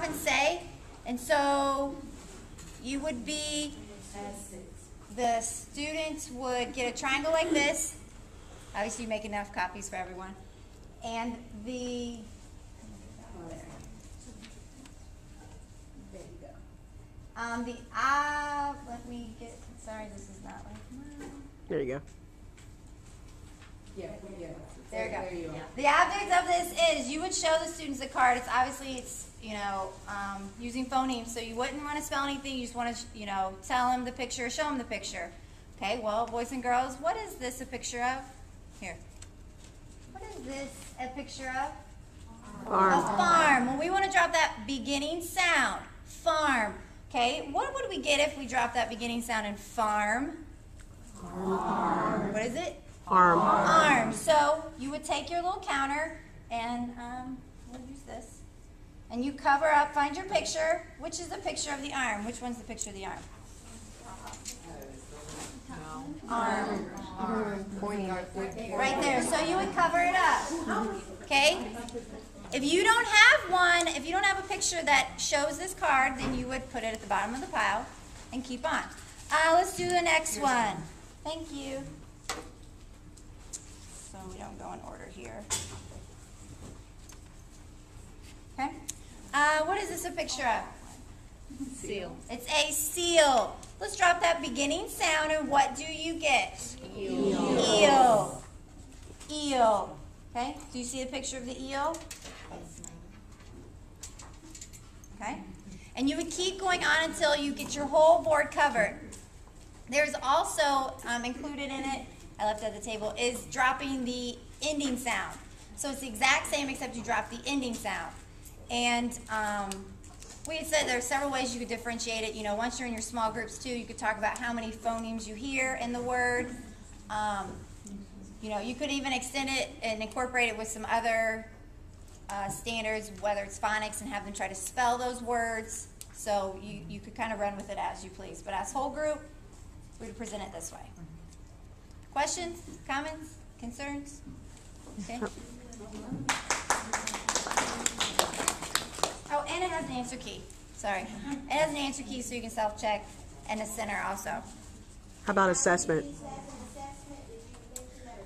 stop and say. And so you would be, the students would get a triangle like this. Obviously you make enough copies for everyone. And the, let me get, sorry, this is not like mine. There you go. Yeah. There you go. The object of this is you would show the students the card. It's obviously, you know, using phonemes, so you wouldn't want to spell anything. You just want to, you know, tell them the picture, show them the picture. Okay, well, boys and girls, what is this a picture of? Here. What is this a picture of? Farm. A farm. Well, we want to drop that beginning sound. Farm. Okay, what would we get if we drop that beginning sound in farm? Farm. What is it? Arm. Arm. So you would take your little counter and we'll use this. And you cover up, find your picture. Which is the picture of the arm? Which one's the picture of the arm? Arm. Right there. So you would cover it up. Okay? If you don't have one, if you don't have a picture that shows this card, then you would put it at the bottom of the pile and keep on. Let's do the next one. Thank you. So we don't go in order here. Okay. What is this a picture of? Seal. It's a seal. Let's drop that beginning sound, and what do you get? Eel. Eel. Eel. Okay. Do you see the picture of the eel? Okay. And you would keep going on until you get your whole board covered. There's also included in it, I left it at the table, is dropping the ending sound. So it's the exact same except you drop the ending sound. And we had said there are several ways you could differentiate it. You know, once you're in your small groups too, you could talk about how many phonemes you hear in the word. You know, you could even extend it and incorporate it with some other standards, whether it's phonics, and have them try to spell those words. So you could kind of run with it as you please. But as whole group, we would present it this way. Questions, comments, concerns? Okay. Oh, and it has an answer key. Sorry. It has an answer key so you can self-check, and a center also. How about assessment?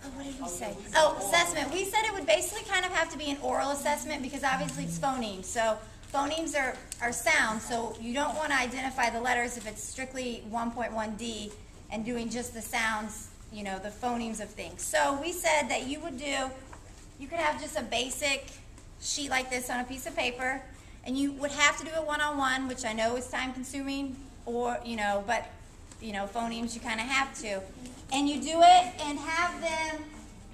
Oh, what did we say? Oh, assessment. We said it would basically kind of have to be an oral assessment because obviously it's phonemes. So phonemes are sounds, so you don't want to identify the letters if it's strictly 1.1D and doing just the sounds, you know, the phonemes of things. So we said that you would do, you could have just a basic sheet like this on a piece of paper, and you would have to do it one-on-one, which I know is time-consuming, or, you know, but, you know, phonemes you kind of have to. And you do it and have them,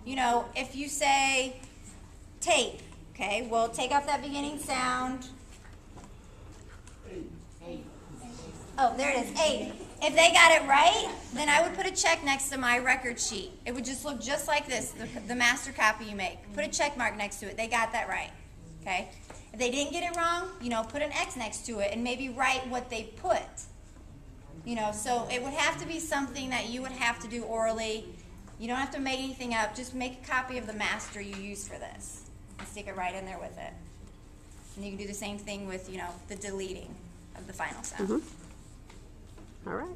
you know, if you say tape, okay, well, take off that beginning sound. Oh, there it is, 8. If they got it right, then I would put a check next to my record sheet. It would just look just like this, the master copy you make. Put a check mark next to it. They got that right, okay? If they didn't get it wrong, you know, put an X next to it and maybe write what they put. You know, so it would have to be something that you would have to do orally. You don't have to make anything up. Just make a copy of the master you use for this and stick it right in there with it. And you can do the same thing with, you know, the deleting of the final sound. All right.